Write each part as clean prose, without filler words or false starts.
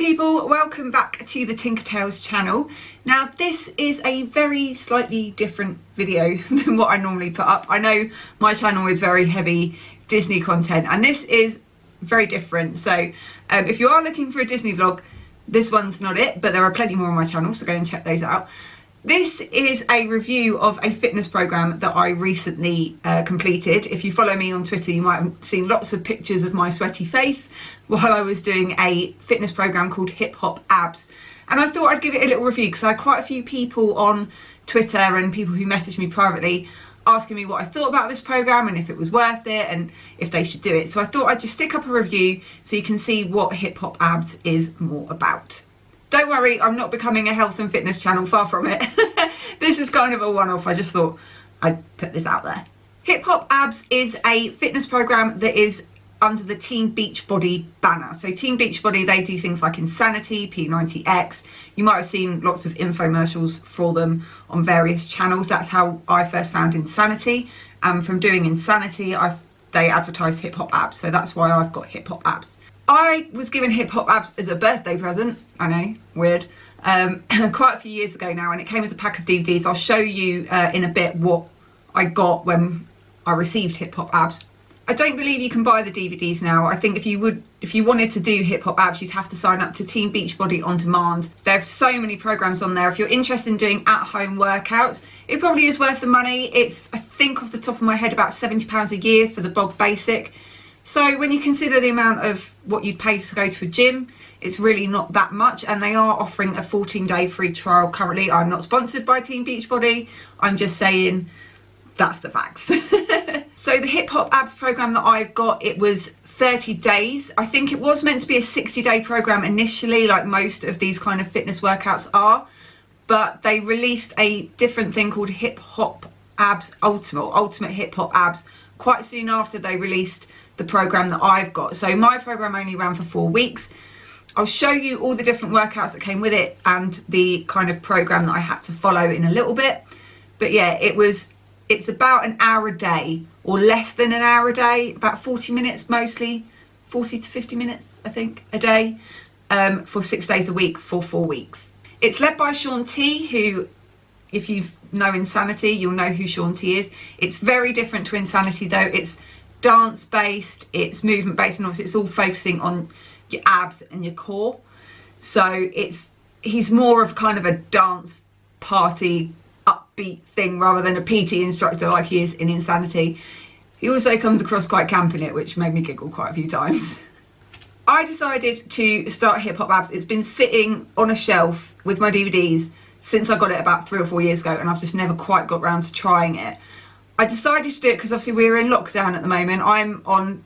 people, welcome back to the Tinkertails channel. Now this is a very slightly different video than what I normally put up. I know my channel is very heavy Disney content and this is very different. So if you are looking for a Disney vlog, this one's not it, but there are plenty more on my channel, so go and check those out. This is a review of a fitness program that I recently completed. If you follow me on Twitter, you might have seen lots of pictures of my sweaty face while I was doing a fitness program called HipHopAbs. And I thought I'd give it a little review because I had quite a few people on Twitter and people who messaged me privately asking me what I thought about this program and if it was worth it and if they should do it. So I thought I'd just stick up a review so you can see what HipHopAbs is more about. Don't worry, I'm not becoming a health and fitness channel, far from it. This is kind of a one-off. I just thought I'd put this out there. HipHopAbs is a fitness program that is under the Team Beachbody banner. So Team Beachbody, they do things like Insanity, P90X. You might have seen lots of infomercials for them on various channels. That's how I first found Insanity. And from doing Insanity, they advertised HipHopAbs. So that's why I've got HipHopAbs. I was given HipHopAbs as a birthday present. I know, weird. Quite a few years ago now, and it came as a pack of DVDs. I'll show you in a bit what I got when I received HipHopAbs. I don't believe you can buy the DVDs now. I think if you wanted to do HipHopAbs, you'd have to sign up to Team Beachbody On Demand. There's so many programs on there. If you're interested in doing at-home workouts, it probably is worth the money. It's, I think off the top of my head, about £70 a year for the bog basic. So when you consider the amount of what you'd pay to go to a gym, it's really not that much, and they are offering a 14-day free trial currently. I'm not sponsored by Team Beachbody. I'm just saying that's the facts. So the HipHopAbs program that I've got, it was 30 days. I think it was meant to be a 60-day program initially, like most of these kind of fitness workouts are, but they released a different thing called HipHopAbs Ultimate HipHopAbs quite soon after they released the program that I've got. So my program only ran for 4 weeks. I'll show you all the different workouts that came with it and the kind of program that I had to follow in a little bit. But yeah, it's about an hour a day, or less than an hour a day, about 40 minutes mostly, 40 to 50 minutes I think a day, for 6 days a week for 4 weeks. It's led by Shaun T, who, if you know Insanity, you'll know who Shaun T is. It's very different to Insanity though. It's dance based, it's movement based, and obviously it's all focusing on your abs and your core. So he's more of kind of a dance party upbeat thing rather than a PT instructor like he is in Insanity. He also comes across quite camp in it, which made me giggle quite a few times. I decided to start HipHopAbs. It's been sitting on a shelf with my DVDs since I got it about 3 or 4 years ago, and I've just never quite got round to trying it. I decided to do it because obviously we're in lockdown at the moment. I'm on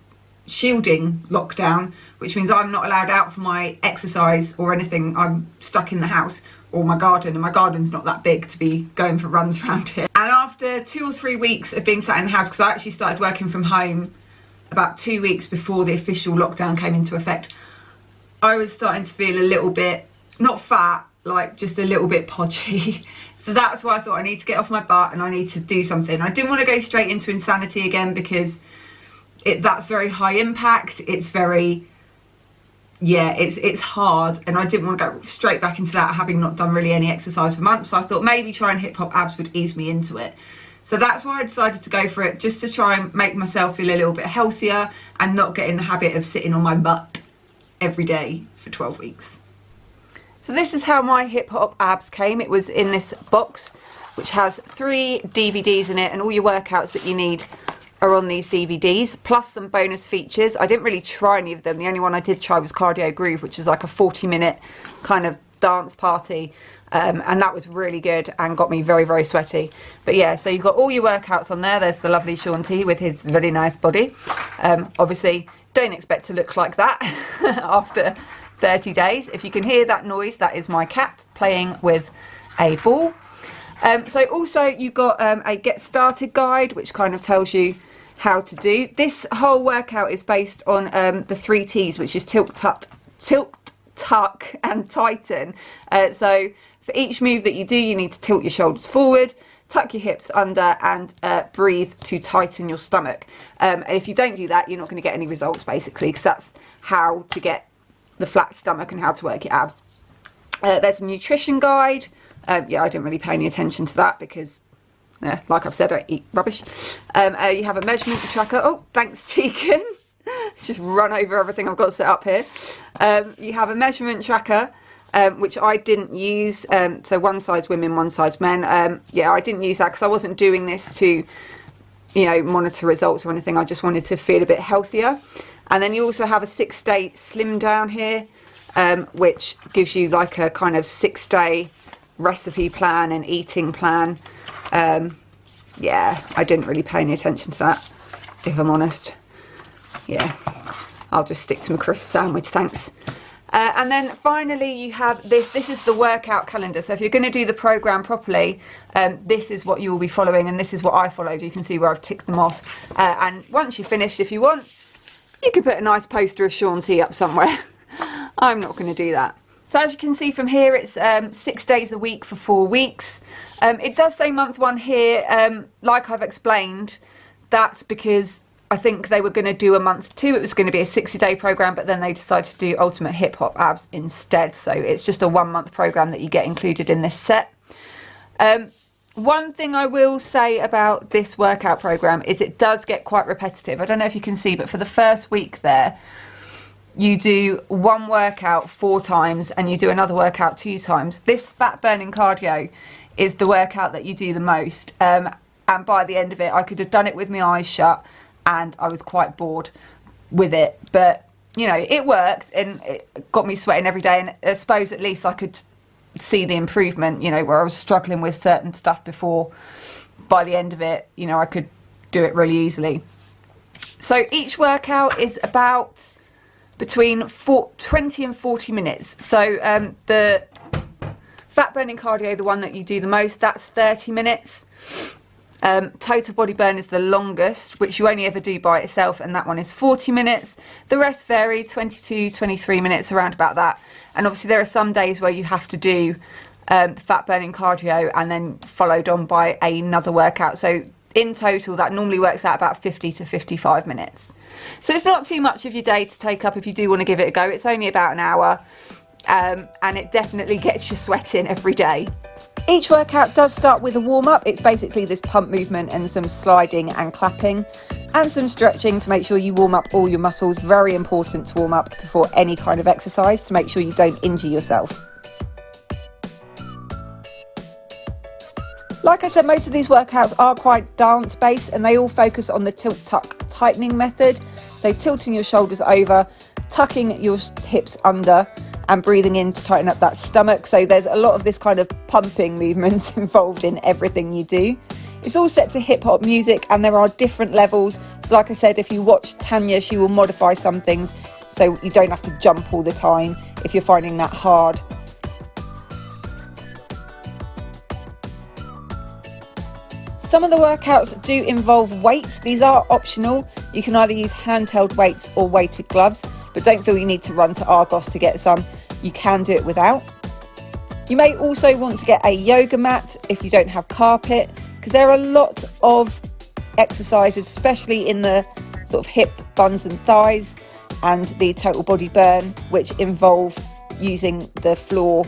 shielding lockdown, which means I'm not allowed out for my exercise or anything. I'm stuck in the house or my garden, and my garden's not that big to be going for runs around here. And after 2 or 3 weeks of being sat in the house, because I actually started working from home about 2 weeks before the official lockdown came into effect, I was starting to feel a little bit, not fat, like just a little bit podgy. So that's why I thought I need to get off my butt and I need to do something. I didn't want to go straight into Insanity again because that's very high impact. It's very, yeah, it's hard, and I didn't want to go straight back into that having not done really any exercise for months. So I thought maybe trying HipHopAbs would ease me into it. So that's why I decided to go for it, just to try and make myself feel a little bit healthier and not get in the habit of sitting on my butt every day for 12 weeks. So this is how my HipHopAbs came. It was in this box, which has 3 DVDs in it, and all your workouts that you need are on these DVDs, plus some bonus features. I didn't really try any of them. The only one I did try was Cardio Groove, which is like a 40-minute kind of dance party, and that was really good and got me very, very sweaty. But yeah, so you've got all your workouts on there. There's the lovely Shaun T with his very nice body. Obviously, don't expect to look like that after 30 days. If you can hear that noise, that is my cat playing with a ball. So also you've got a get started guide, which kind of tells you how to do. This whole workout is based on the 3 T's, which is tilt, tuck and tighten. So for each move that you do, you need to tilt your shoulders forward, tuck your hips under, and breathe to tighten your stomach. And if you don't do that, you're not going to get any results basically, because that's how to get the flat stomach and how to work your abs. There's a nutrition guide. Yeah, I didn't really pay any attention to that because, like I've said, I eat rubbish. You have a measurement tracker. Oh, thanks, Tegan. Just run over everything I've got set up here. You have a measurement tracker, which I didn't use. So one size women, one size men. Yeah, I didn't use that because I wasn't doing this to, you know, monitor results or anything. I just wanted to feel a bit healthier. And then you also have a 6-day slim down here, which gives you like a kind of 6-day recipe plan and eating plan. Yeah, I didn't really pay any attention to that, if I'm honest. Yeah, I'll just stick to my crisp sandwich, thanks. And then finally you have this is the workout calendar. So if you're going to do the program properly, this is what you will be following, and this is what I followed. You can see where I've ticked them off. And once you're finished, if you want, you could put a nice poster of Shaun T up somewhere. I'm not going to do that. So as you can see from here, it's 6 days a week for 4 weeks. It does say month 1 here. Like I've explained, that's because I think they were going to do a month 2. It was going to be a 60-day program, but then they decided to do Ultimate Hip Hop Abs instead. So it's just a 1-month program that you get included in this set. One thing I will say about this workout program is it does get quite repetitive. I don't know if you can see, but for the first week there, you do one workout 4 times and you do another workout 2 times. This fat burning cardio is the workout that you do the most. And by the end of it, I could have done it with my eyes shut, and I was quite bored with it, but you know, it worked and it got me sweating every day, and I suppose at least I could see the improvement, you know, where I was struggling with certain stuff before. By the end of it, you know, I could do it really easily. So each workout is about between 20 and 40 minutes. So the fat burning cardio, the one that you do the most, that's 30 minutes. Total body burn is the longest, which you only ever do by itself, and that one is 40 minutes. The rest vary, 22, 23 minutes, around about that. And obviously there are some days where you have to do the fat burning cardio and then followed on by another workout. So in total, that normally works out about 50 to 55 minutes. So it's not too much of your day to take up if you do want to give it a go. It's only about an hour, and it definitely gets you sweating every day. Each workout does start with a warm-up. It's basically this pump movement and some sliding and clapping and some stretching to make sure you warm up all your muscles. Very important to warm up before any kind of exercise to make sure you don't injure yourself. Like I said, most of these workouts are quite dance based, and they all focus on the tilt tuck tightening method. So tilting your shoulders over, tucking your hips under, and breathing in to tighten up that stomach. So there's a lot of this kind of pumping movements involved in everything you do. It's all set to hip hop music, and there are different levels. So like I said, if you watch Tanya, she will modify some things so you don't have to jump all the time if you're finding that hard. Some of the workouts do involve weights. These are optional. You can either use handheld weights or weighted gloves, but don't feel you need to run to Argos to get some. You can do it without. You may also want to get a yoga mat if you don't have carpet, because there are a lot of exercises, especially in the sort of hip, buns and thighs and the total body burn, which involve using the floor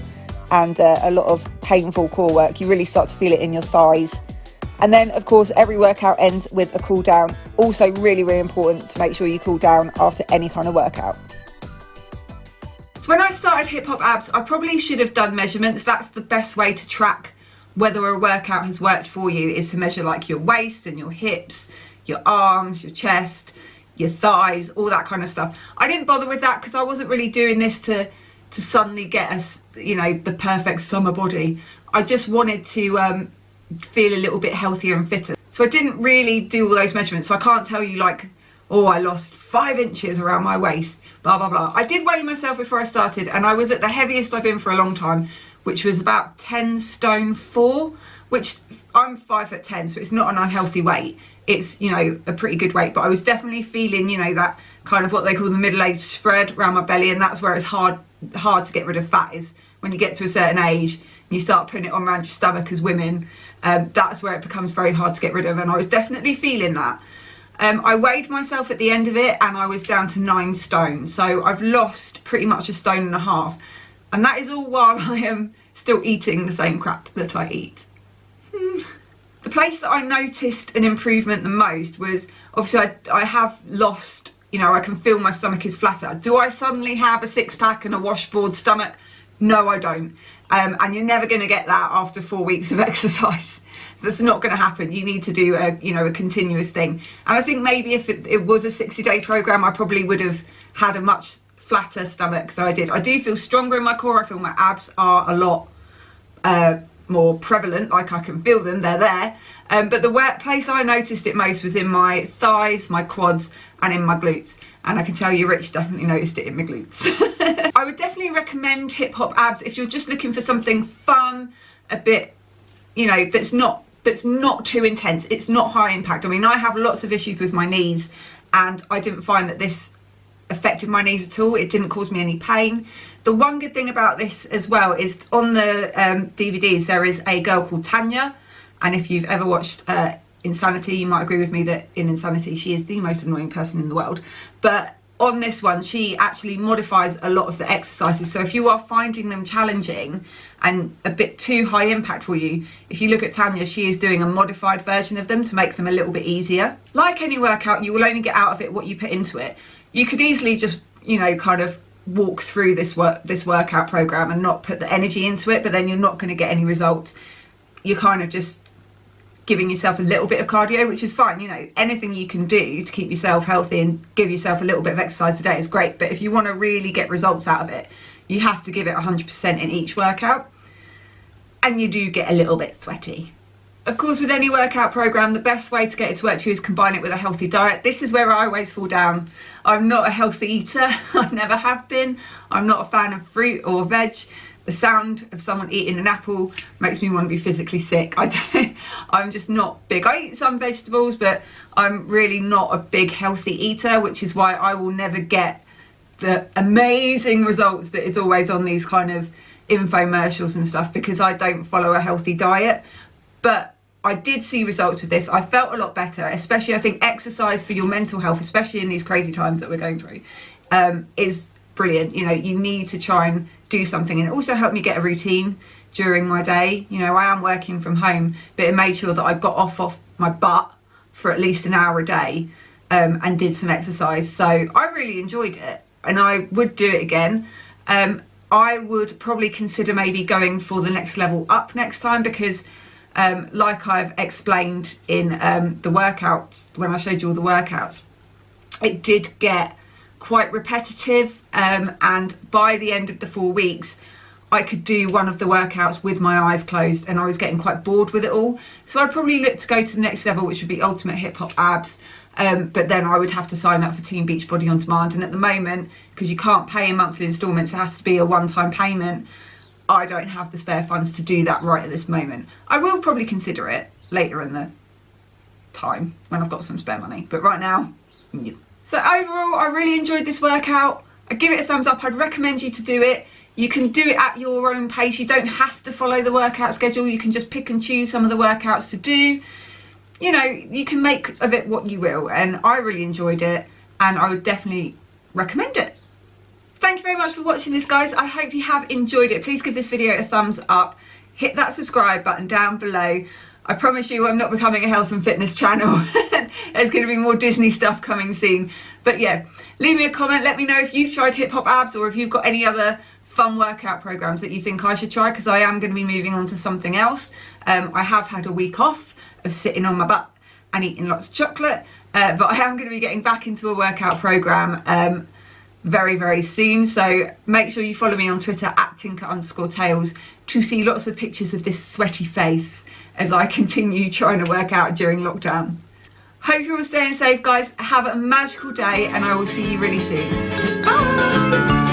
and a lot of painful core work. You really start to feel it in your thighs. And then, of course, every workout ends with a cool down. Also really, really important to make sure you cool down after any kind of workout. So when I started HipHopAbs, I probably should have done measurements. That's the best way to track whether a workout has worked for you, is to measure like your waist and your hips, your arms, your chest, your thighs, all that kind of stuff. I didn't bother with that because I wasn't really doing this to suddenly get us, you know, the perfect summer body. I just wanted to feel a little bit healthier and fitter. So I didn't really do all those measurements. So I can't tell you like, oh, I lost 5 inches around my waist, blah, blah, blah. I did weigh myself before I started, and I was at the heaviest I've been for a long time, which was about 10 stone 4, which I'm 5'10", so it's not an unhealthy weight. It's, you know, a pretty good weight, but I was definitely feeling, you know, that kind of what they call the middle-aged spread around my belly, and that's where it's hard to get rid of fat, is when you get to a certain age and you start putting it on around your stomach as women. That's where it becomes very hard to get rid of, and I was definitely feeling that. I weighed myself at the end of it and I was down to 9 stone. So I've lost pretty much 1.5 stone. And that is all while I am still eating the same crap that I eat. The place that I noticed an improvement the most was, obviously I have lost, you know, I can feel my stomach is flatter. Do I suddenly have a 6-pack and a washboard stomach? No, I don't. And you're never going to get that after 4 weeks of exercise. That's not going to happen. You need to do a continuous thing. And I think maybe if it was a 60-day program, I probably would have had a much flatter stomach than I did. I do feel stronger in my core. I feel my abs are a lot more prevalent, like I can feel them, they're there. But the place I noticed it most was in my thighs, my quads, and in my glutes. And I can tell you Rich definitely noticed it in my glutes. I would definitely recommend HipHopAbs if you're just looking for something fun, a bit, you know, that's not too intense. It's not high impact. I mean, I have lots of issues with my knees and I didn't find that this affected my knees at all. It didn't cause me any pain. The one good thing about this as well is on the DVDs there is a girl called Tanya, and if you've ever watched Insanity, you might agree with me that in Insanity she is the most annoying person in the world. But on this one she actually modifies a lot of the exercises, so if you are finding them challenging and a bit too high impact for you, if you look at Tanya, she is doing a modified version of them to make them a little bit easier. Like any workout, you will only get out of it what you put into it. You could easily just, you know, kind of walk through this workout program and not put the energy into it, but then you're not going to get any results. You're kind of just giving yourself a little bit of cardio, which is fine. You know, anything you can do to keep yourself healthy and give yourself a little bit of exercise a day is great, but if you want to really get results out of it, you have to give it 100% in each workout, and you do get a little bit sweaty. Of course, with any workout program, the best way to get it to work for you is combine it with a healthy diet. This is where I always fall down. I'm not a healthy eater. I never have been. I'm not a fan of fruit or veg. The sound of someone eating an apple makes me want to be physically sick. I'm just not big. I eat some vegetables, but I'm really not a big healthy eater, which is why I will never get the amazing results that is always on these kind of infomercials and stuff, because I don't follow a healthy diet. But I did see results with this. I felt a lot better, especially I think exercise for your mental health, especially in these crazy times that we're going through, is brilliant. You know, you need to try and do something, and it also helped me get a routine during my day. You know, I am working from home, but it made sure that I got off my butt for at least an hour a day and did some exercise. So I really enjoyed it and I would do it again. I would probably consider maybe going for the next level up next time, because like I've explained in the workouts, when I showed you all the workouts, it did get quite repetitive, and by the end of the 4 weeks I could do one of the workouts with my eyes closed and I was getting quite bored with it all. So I'd probably look to go to the next level, which would be Ultimate HipHopAbs, but then I would have to sign up for Team Beachbody on demand, and at the moment, because you can't pay in monthly instalments, it has to be a one-time payment. I don't have the spare funds to do that right at this moment. I will probably consider it later in the time when I've got some spare money, but right now, yeah. So overall, I really enjoyed this workout. I give it a thumbs up. I'd recommend you to do it. You can do it at your own pace. You don't have to follow the workout schedule. You can just pick and choose some of the workouts to do. You know, you can make of it what you will, and I really enjoyed it and I would definitely recommend it. Thank you very much for watching this, guys. I hope you have enjoyed it. Please give this video a thumbs up. Hit that subscribe button down below. I promise you I'm not becoming a health and fitness channel. There's going to be more Disney stuff coming soon. But yeah, leave me a comment. Let me know if you've tried HipHopAbs or if you've got any other fun workout programs that you think I should try, because I am going to be moving on to something else. I have had a week off of sitting on my butt and eating lots of chocolate, but I am going to be getting back into a workout program very, very soon. So make sure you follow me on Twitter at Tinker_Tails to see lots of pictures of this sweaty face as I continue trying to work out during lockdown. Hope you're all staying safe, guys. Have a magical day and I will see you really soon. Bye!